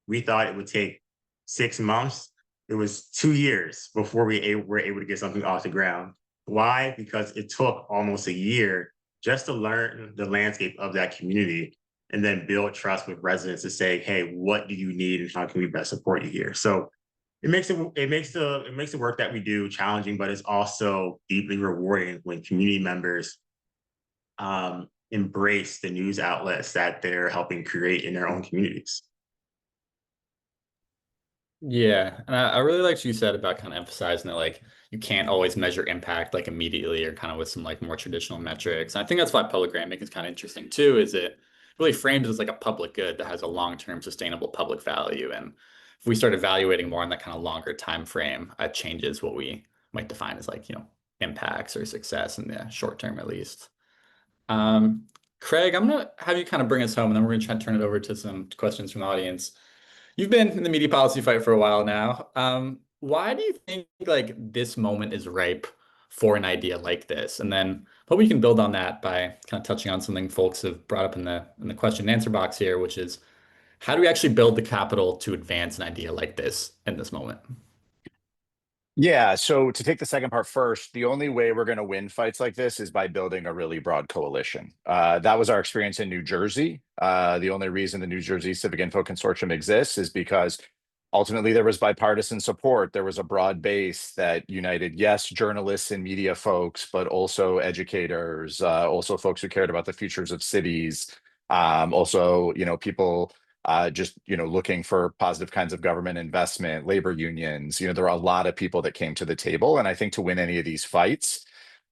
We thought it would take 6 months. It was 2 years before were able to get something off the ground. Why? Because it took almost a year just to learn the landscape of that community and then build trust with residents to say, hey, what do you need and how can we best support you here? So it makes the work that we do challenging, but it's also deeply rewarding when community members embrace the news outlets that they're helping create in their own communities. Yeah, and I really liked what you said about kind of emphasizing that like you can't always measure impact like immediately or kind of with some like more traditional metrics. And I think that's why public grant making is kind of interesting too, is it really framed as like a public good that has a long-term sustainable public value. And if we start evaluating more on that kind of longer time frame, it changes what we might define as like, impacts or success in the short term at least. Um, Craig, I'm gonna have you kind of bring us home and then we're gonna try to turn it over to some questions from the audience. You've been in the media policy fight for a while now. Why do you think like this moment is ripe for an idea like this? And then hope we can build on that by kind of touching on something folks have brought up in the question and answer box here, which is how do we actually build the capital to advance an idea like this in this moment? Yeah, so to take the second part first, the only way we're going to win fights like this is by building a really broad coalition. That was our experience in New Jersey. The only reason the New Jersey Civic Info Consortium exists is because ultimately there was bipartisan support. There was a broad base that united, yes, journalists and media folks, but also educators, also folks who cared about the futures of cities, also, people just looking for positive kinds of government investment, labor unions. There are a lot of people that came to the table, and I think to win any of these fights,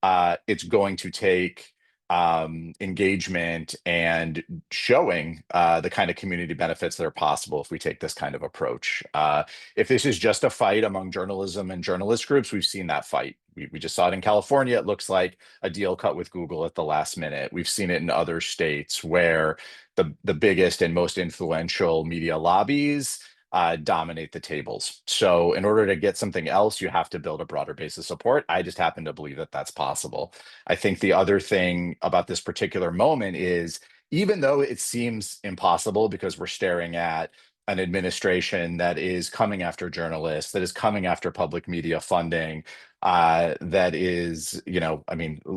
it's going to take engagement and showing the kind of community benefits that are possible if we take this kind of approach. If this is just a fight among journalism and journalist groups, we've seen that fight. We just saw it in California. It looks like a deal cut with Google at the last minute. We've seen it in other states where the biggest and most influential media lobbies dominate the tables. So in order to get something else, you have to build a broader base of support. I just happen to believe that that's possible. I think the other thing about this particular moment is, even though it seems impossible because we're staring at an administration that is coming after journalists, that is coming after public media funding, that is,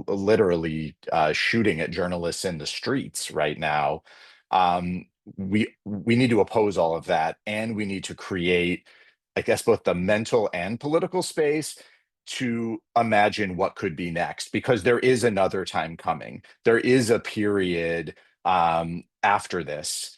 literally shooting at journalists in the streets right now. We need to oppose all of that, and we need to create, I guess, both the mental and political space to imagine what could be next, because there is another time coming. There is a period after this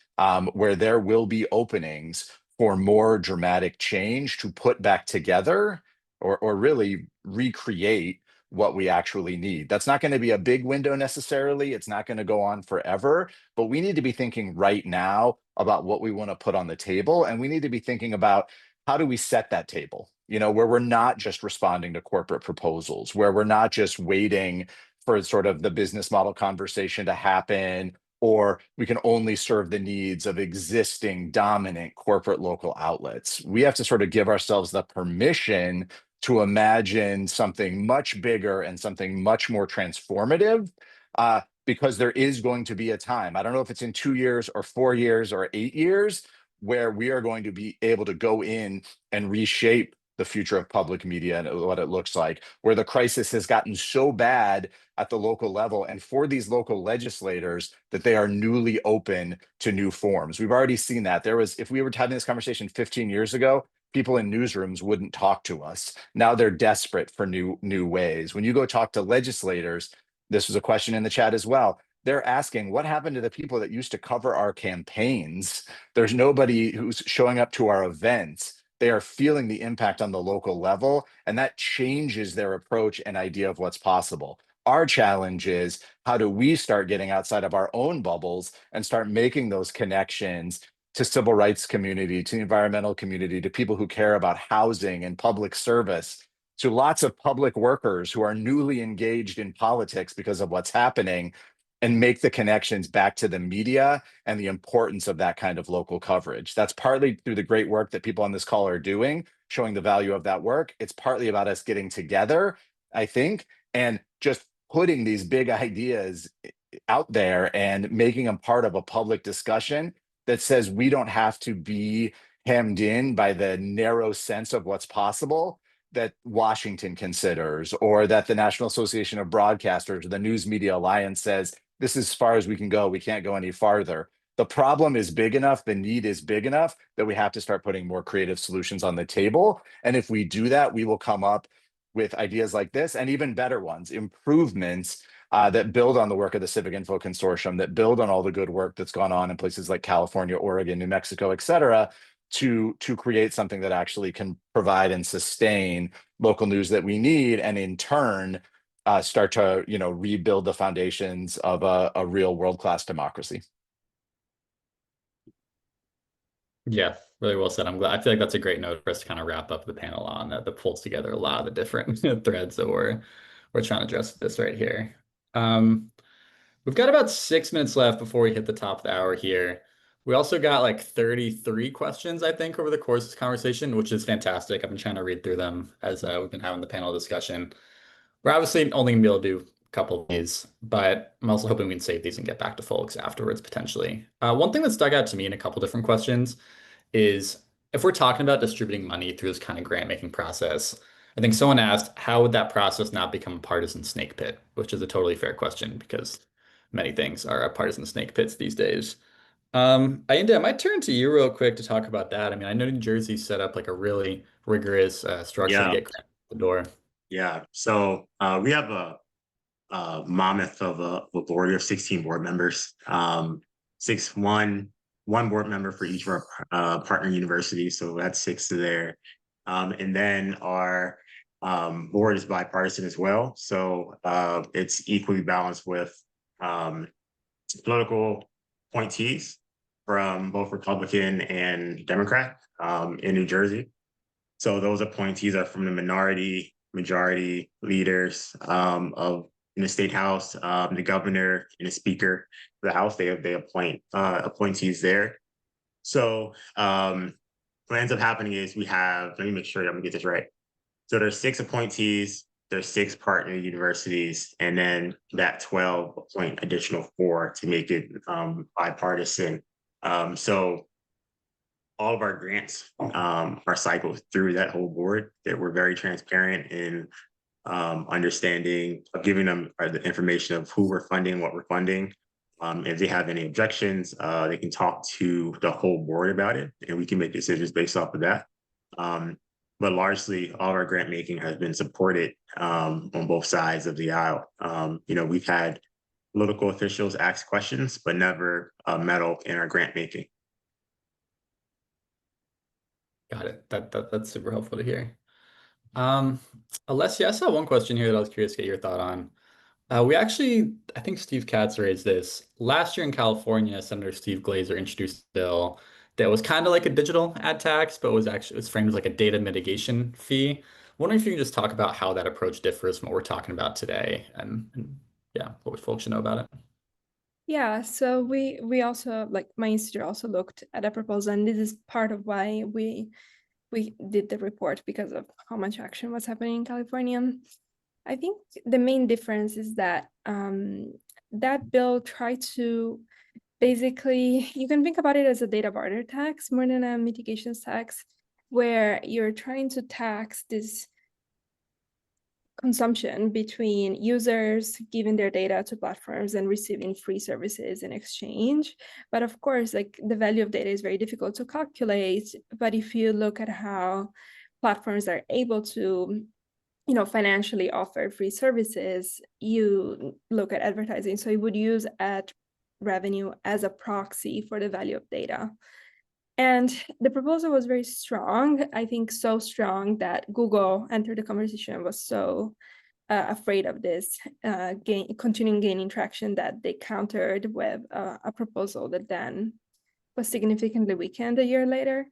where there will be openings for more dramatic change to put back together or really recreate what we actually need. That's not going to be a big window necessarily. It's not going to go on forever, but we need to be thinking right now about what we want to put on the table. And we need to be thinking about how do we set that table, where we're not just responding to corporate proposals, where we're not just waiting for sort of the business model conversation to happen, or we can only serve the needs of existing dominant corporate local outlets. We have to sort of give ourselves the permission to imagine something much bigger and something much more transformative, because there is going to be a time, I don't know if it's in 2 years or 4 years or 8 years, where we are going to be able to go in and reshape the future of public media and what it looks like, where the crisis has gotten so bad at the local level and for these local legislators that they are newly open to new forms. We've already seen that. If we were having this conversation 15 years ago, people in newsrooms wouldn't talk to us. Now they're desperate for new ways. When you go talk to legislators, this was a question in the chat as well. They're asking, what happened to the people that used to cover our campaigns? There's nobody who's showing up to our events. They are feeling the impact on the local level, and that changes their approach and idea of what's possible. Our challenge is, how do we start getting outside of our own bubbles and start making those connections to civil rights community, to the environmental community, to people who care about housing and public service, to lots of public workers who are newly engaged in politics because of what's happening, and make the connections back to the media and the importance of that kind of local coverage. That's partly through the great work that people on this call are doing, showing the value of that work. It's partly about us getting together, I think, and just putting these big ideas out there and making them part of a public discussion that says we don't have to be hemmed in by the narrow sense of what's possible that Washington considers, or that the National Association of Broadcasters or the News Media Alliance says, this is as far as we can go. We can't go any farther. The problem is big enough, the need is big enough that we have to start putting more creative solutions on the table. And if we do that, we will come up with ideas like this and even better ones, improvements that build on the work of the Civic Info Consortium, that build on all the good work that's gone on in places like California, Oregon, New Mexico, et cetera, to create something that actually can provide and sustain local news that we need, and in turn start to rebuild the foundations of a real world-class democracy. Yeah, really well said. I'm glad. I feel like that's a great note for us to kind of wrap up the panel on, that pulls together a lot of the different threads that we're trying to address with this right here. We've got about 6 minutes left before we hit the top of the hour here. We also got like 33 questions, I think, over the course of this conversation, which is fantastic. I've been trying to read through them as we've been having the panel discussion. We're obviously only gonna be able to do a couple of these, but I'm also hoping we can save these and get back to folks afterwards, potentially. One thing that stuck out to me in a couple different questions is, if we're talking about distributing money through this kind of grant making process, I think someone asked, how would that process not become a partisan snake pit? Which is a totally fair question, because many things are partisan snake pits these days. Ayinde, I might turn to you real quick to talk about that. I mean, I know New Jersey set up like a really rigorous structure to Yeah, get grants out the door. yeah. So we have a mammoth of a board. We have 16 board members. One board member for each of our partner universities. So that's six there. And then our board is bipartisan as well. So it's equally balanced with political appointees from both Republican and Democrat in New Jersey. So those appointees are from the minority, majority leaders of in the state house, the governor and the speaker of the house. They appoint appointees there. So what ends up happening is we have. Let me make sure I'm gonna get this right. So there's 6 appointees. There's 6 partner universities, and then that 12 appoint additional 4 to make it bipartisan. So all of our grants are cycled through that whole board. That we're very transparent in understanding of giving them the information of who we're funding, what we're funding. If they have any objections, they can talk to the whole board about it, and we can make decisions based off of that. But largely, all of our grant making has been supported on both sides of the aisle. We've had political officials ask questions, but never meddle in our grant making. Got it. That's super helpful to hear. Um, Alessia, I saw one question here that I was curious to get your thought on. We actually, I think Steve Katz raised this. Last year in California, Senator Steve Glazer introduced a bill that was kind of like a digital ad tax, but it was framed as like a data mitigation fee. Wondering if you can just talk about how that approach differs from what we're talking about today and yeah, what folks should know about it. Yeah, so we also, like, my institute also looked at a proposal, and this is part of why we did the report, because of how much action was happening in California. I think the main difference is that that bill tried to basically, you can think about it as a data barter tax more than a mitigations tax, where you're trying to tax this consumption between users giving their data to platforms and receiving free services in exchange. But of course, like, the value of data is very difficult to calculate. But if you look at how platforms are able to, financially offer free services, you look at advertising. So you would use ad revenue as a proxy for the value of data. And the proposal was very strong, I think so strong that Google entered the conversation, was so afraid of this continuing gaining traction, that they countered with a proposal that then was significantly weakened a year later.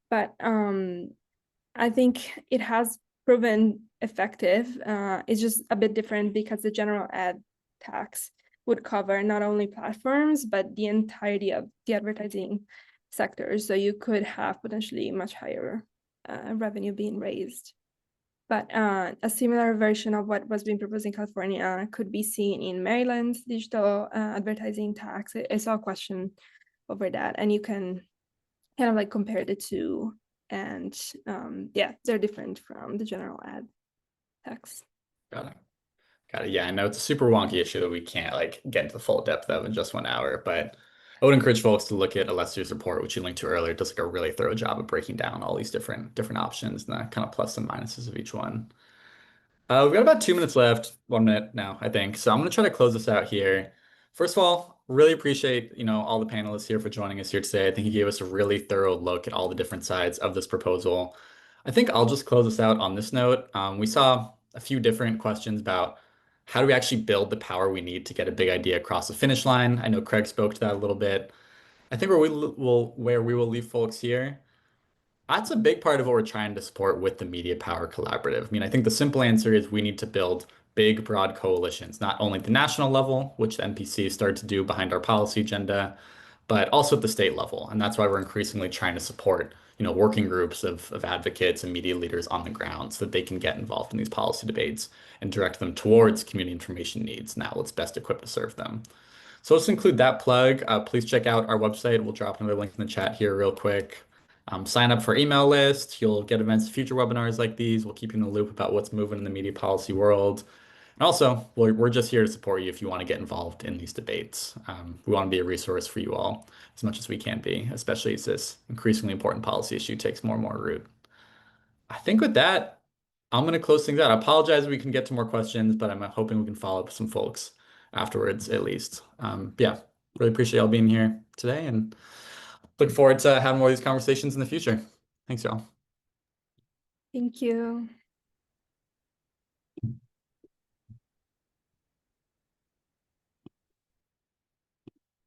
But I think it has proven effective. It's just a bit different because the general ad tax would cover not only platforms, but the entirety of the advertising sector. So you could have potentially much higher revenue being raised. But a similar version of what was being proposed in California could be seen in Maryland's digital advertising tax. I saw a question over that, and you can kind of like compare the two. And yeah, they're different from the general ad tax. Got it. Got it. Yeah, I know it's a super wonky issue that we can't like get into the full depth of in just 1 hour, but I would encourage folks to look at Alessia's report, which you linked to earlier. It does like a really thorough job of breaking down all these different options and the kind of plus and minuses of each one. We've got about 2 minutes left, 1 minute now, I think. So I'm gonna try to close this out here. First of all, really appreciate, all the panelists here for joining us here today. I think you gave us a really thorough look at all the different sides of this proposal. I think I'll just close this out on this note. We saw a few different questions about how do we actually build the power we need to get a big idea across the finish line. I know Craig spoke to that a little bit. I think where we will leave folks here. That's a big part of what we're trying to support with the Media Power Collaborative. I mean, I think the simple answer is we need to build big, broad coalitions, not only at the national level, which the NPC started to do behind our policy agenda, but also at the state level. And that's why we're increasingly trying to support, working groups of advocates and media leaders on the ground so that they can get involved in these policy debates and direct them towards community information needs and outlets best equipped to serve them. So let's include that plug. Please check out our website. We'll drop another link in the chat here real quick. Sign up for email list. You'll get events, future webinars like these. We'll keep you in the loop about what's moving in the media policy world. And also, we're just here to support you if you want to get involved in these debates. We want to be a resource for you all as much as we can be, especially as this increasingly important policy issue takes more and more root. I think with that, I'm going to close things out. I apologize if we can get to more questions, but I'm hoping we can follow up with some folks afterwards at least. Yeah, really appreciate y'all being here today and looking forward to having more of these conversations in the future. Thanks, y'all. Thank you.